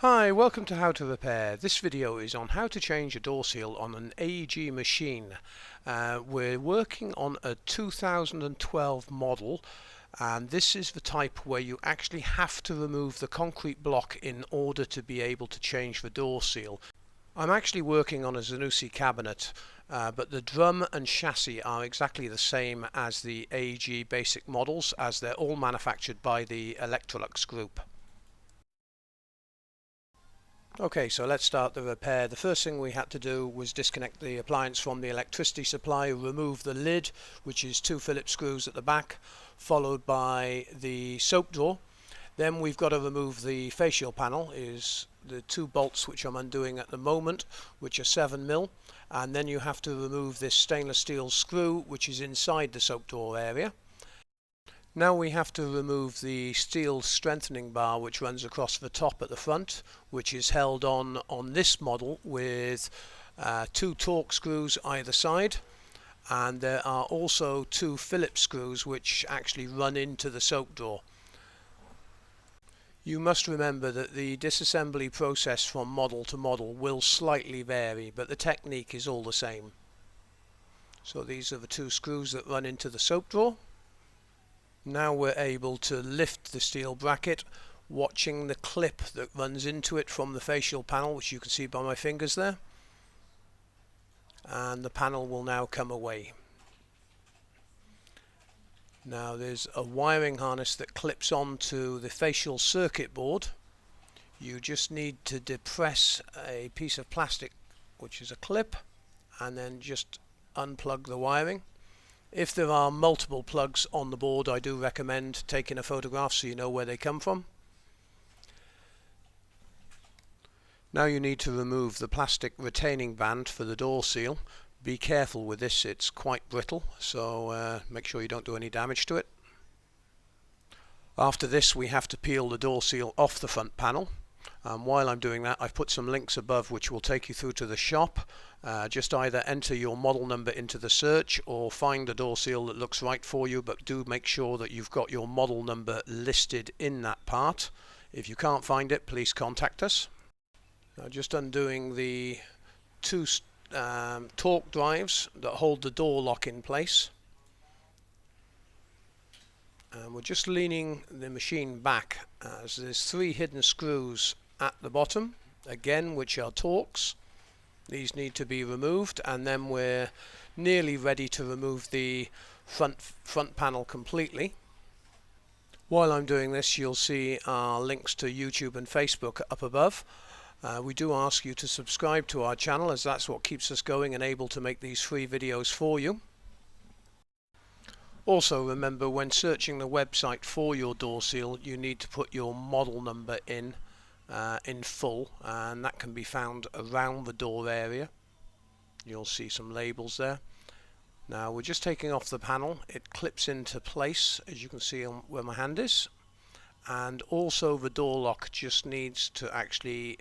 Hi, welcome to How to Repair. This video is on how to change a door seal on an AEG machine. We're working on a 2012 model, and this is the type where you actually have to remove the concrete block in order to be able to change the door seal. I'm actually working on a Zanussi cabinet, but the drum and chassis are exactly the same as the AEG basic models, as they're all manufactured by the Electrolux group. Okay, so let's start the repair. The first thing we had to do was disconnect the appliance from the electricity supply, remove the lid, which is 2 Phillips screws at the back, followed by the soap drawer. Then we've got to remove the fascial panel, is the 2 bolts which I'm undoing at the moment, which are 7mm, and then you have to remove this stainless steel screw which is inside the soap drawer area. Now we have to remove the steel strengthening bar which runs across the top at the front, which is held on this model with 2 Torx screws either side, and there are also 2 Phillips screws which actually run into the soap drawer. You must remember that the disassembly process from model to model will slightly vary, but the technique is all the same. So these are the 2 screws that run into the soap drawer. Now we're able to lift the steel bracket, watching the clip that runs into it from the fascial panel, which you can see by my fingers there, and the panel will now come away. Now there's a wiring harness that clips onto the fascial circuit board. You just need to depress a piece of plastic, which is a clip, and then just unplug the wiring. If there are multiple plugs on the board, I do recommend taking a photograph so you know where they come from. Now you need to remove the plastic retaining band for the door seal. Be careful with this, it's quite brittle, so make sure you don't do any damage to it. After this we have to peel the door seal off the front panel. While I'm doing that, I've put some links above which will take you through to the shop. Just either enter your model number into the search or find a door seal that looks right for you, but do make sure that you've got your model number listed in that part. If you can't find it, please contact us. Now just undoing the 2 torque drives that hold the door lock in place. And we're just leaning the machine back as there's 3 hidden screws at the bottom, again, which are Torx. These need to be removed, and then we're nearly ready to remove the front panel completely. While I'm doing this, you'll see our links to YouTube and Facebook up above. We do ask you to subscribe to our channel, as that's what keeps us going and able to make these free videos for you. Also remember, when searching the website for your door seal, you need to put your model number in full, and that can be found around the door area. You'll see some labels there. Now we're just taking off the panel. It clips into place, as you can see on where my hand is, and also the door lock just needs to actually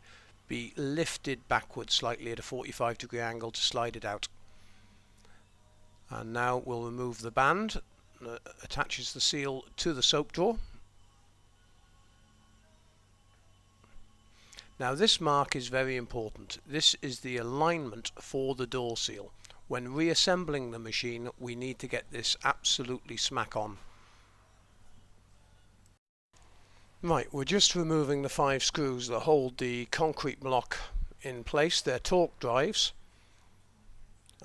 be lifted backwards slightly at a 45-degree angle to slide it out. And now we'll remove the band that attaches the seal to the soap drawer. Now this mark is very important. This is the alignment for the door seal. When reassembling the machine, we need to get this absolutely smack on. Right, we're just removing the 5 screws that hold the concrete block in place. They're torque drives.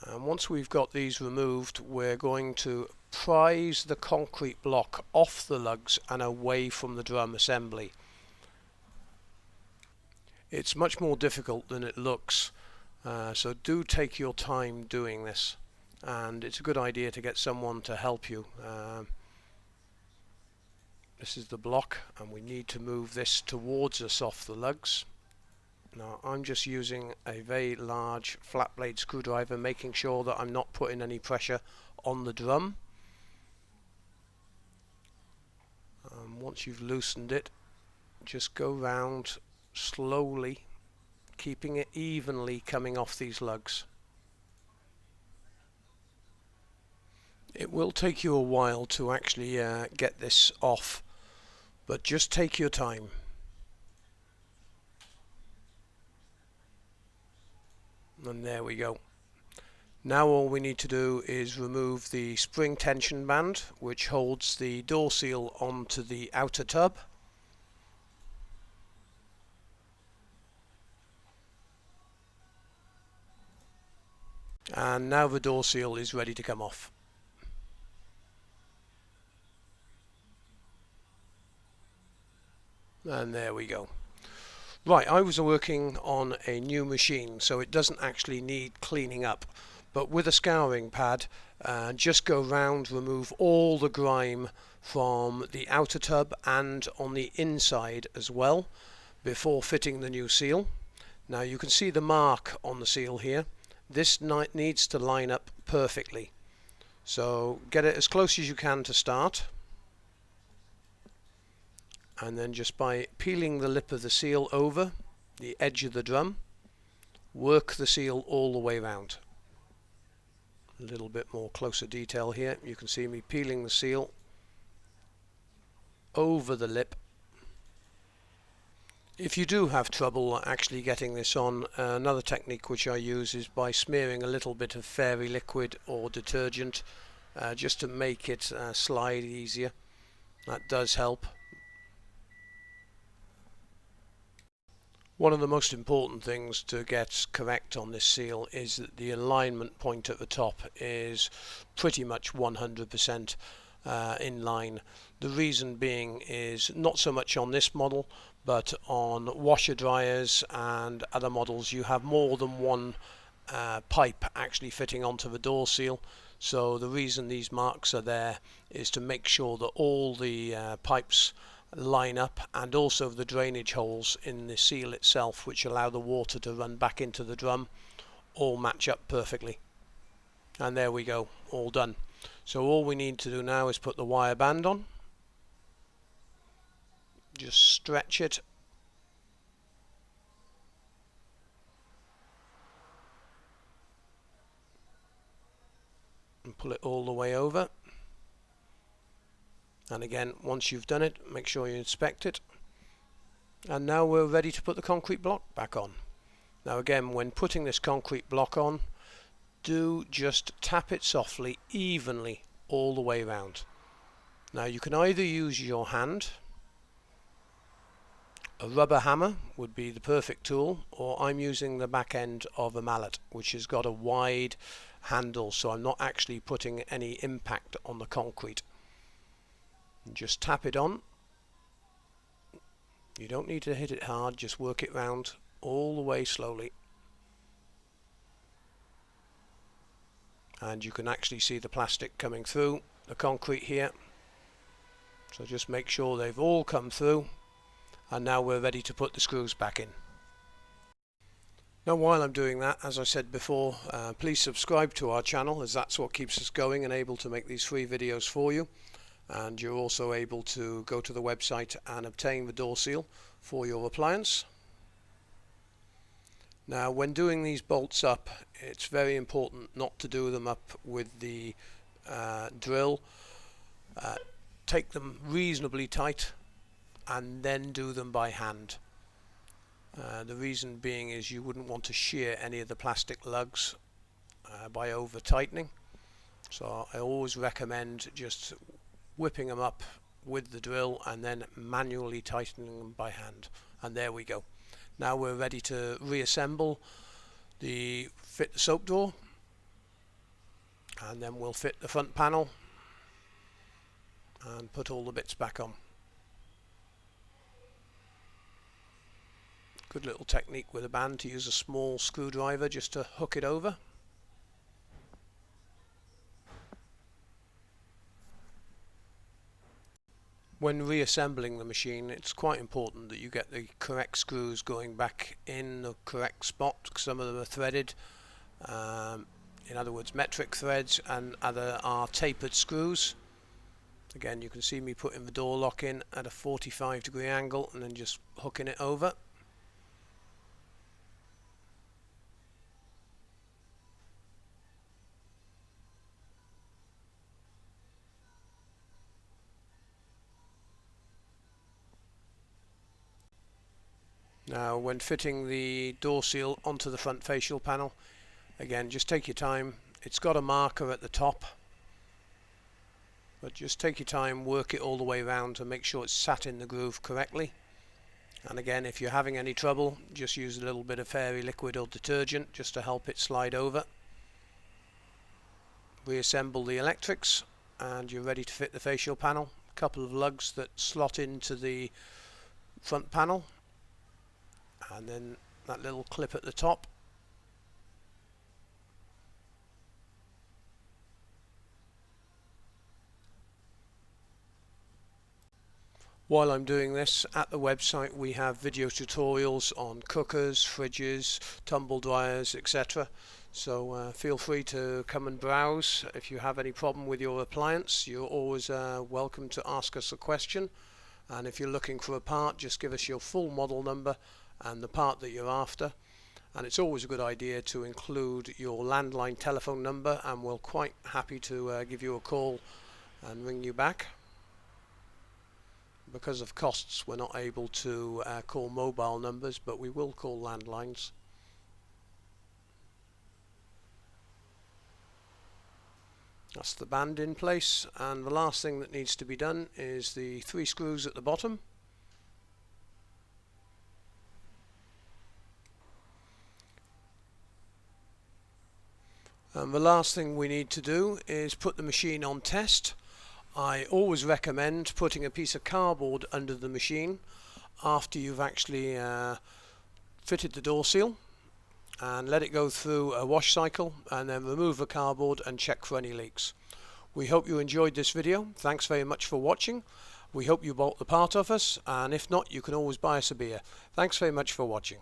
And once we've got these removed, we're going to prise the concrete block off the lugs and away from the drum assembly. It's much more difficult than it looks, so do take your time doing this, and it's a good idea to get someone to help you. This is the block, and we need to move this towards us off the lugs. Now I'm just using a very large flat blade screwdriver, making sure that I'm not putting any pressure on the drum. Once you've loosened it, just go round slowly, keeping it evenly coming off these lugs. It will take you a while to actually get this off, but just take your time. And there we go. Now all we need to do is remove the spring tension band which holds the door seal onto the outer tub. And now the door seal is ready to come off. And there we go. Right, I was working on a new machine, so it doesn't actually need cleaning up. But with a scouring pad, just go round, remove all the grime from the outer tub and on the inside as well before fitting the new seal. Now you can see the mark on the seal here. This needs to line up perfectly. So get it as close as you can to start. And then just by peeling the lip of the seal over the edge of the drum, work the seal all the way round. A little bit more closer detail here. You can see me peeling the seal over the lip. If you do have trouble actually getting this on, another technique which I use is by smearing a little bit of fairy liquid or detergent just to make it slide easier. That does help. One of the most important things to get correct on this seal is that the alignment point at the top is pretty much 100% in line. The reason being is not so much on this model, but on washer dryers and other models you have more than one pipe actually fitting onto the door seal. So the reason these marks are there is to make sure that all the pipes line up, and also the drainage holes in the seal itself which allow the water to run back into the drum all match up perfectly. And there we go, all done. So all we need to do now is put the wire band on. Just stretch it and pull it all the way over. And again, once you've done it, make sure you inspect it. And now we're ready to put the concrete block back on. Now again, when putting this concrete block on, do just tap it softly, evenly, all the way around. Now you can either use your hand, a rubber hammer would be the perfect tool, or I'm using the back end of a mallet which has got a wide handle, so I'm not actually putting any impact on the concrete. Just tap it on. You don't need to hit it hard, just work it round all the way slowly. And you can actually see the plastic coming through the concrete here. So just make sure they've all come through. And now we're ready to put the screws back in. Now while I'm doing that, as I said before, please subscribe to our channel, as that's what keeps us going and able to make these free videos for you. And you're also able to go to the website and obtain the door seal for your appliance. Now when doing these bolts up, it's very important not to do them up with the drill. Take them reasonably tight and then do them by hand. The reason being is you wouldn't want to shear any of the plastic lugs by over tightening. So I always recommend just whipping them up with the drill and then manually tightening them by hand. And there we go. Now we're ready to reassemble fit the soap door, and then we'll fit the front panel and put all the bits back on. Good little technique with a band to use a small screwdriver just to hook it over. When reassembling the machine, it's quite important that you get the correct screws going back in the correct spot. Some of them are threaded, in other words metric threads, and other are tapered screws. Again, you can see me putting the door lock in at a 45-degree angle and then just hooking it over. Now when fitting the door seal onto the front facial panel, Again, just take your time. It's got a marker at the top, but just take your time, work it all the way around to make sure it's sat in the groove correctly. And again, if you're having any trouble, just use a little bit of fairy liquid or detergent just to help it slide over. Reassemble the electrics and you're ready to fit the facial panel. A couple of lugs that slot into the front panel, and then that little clip at the top. While I'm doing this, at the website we have video tutorials on cookers, fridges, tumble dryers, etc. So feel free to come and browse. If you have any problem with your appliance, you're always welcome to ask us a question. And if you're looking for a part, just give us your full model number and the part that you're after. And it's always a good idea to include your landline telephone number, and we're quite happy to give you a call and ring you back. Because of costs, we're not able to call mobile numbers, but we will call landlines. That's the band in place, and the last thing that needs to be done is the 3 screws at the bottom. And the last thing we need to do is put the machine on test. I always recommend putting a piece of cardboard under the machine after you've actually fitted the door seal, and let it go through a wash cycle, and then remove the cardboard and check for any leaks. We hope you enjoyed this video. Thanks very much for watching. We hope you bought the part off us, and if not, you can always buy us a beer. Thanks very much for watching.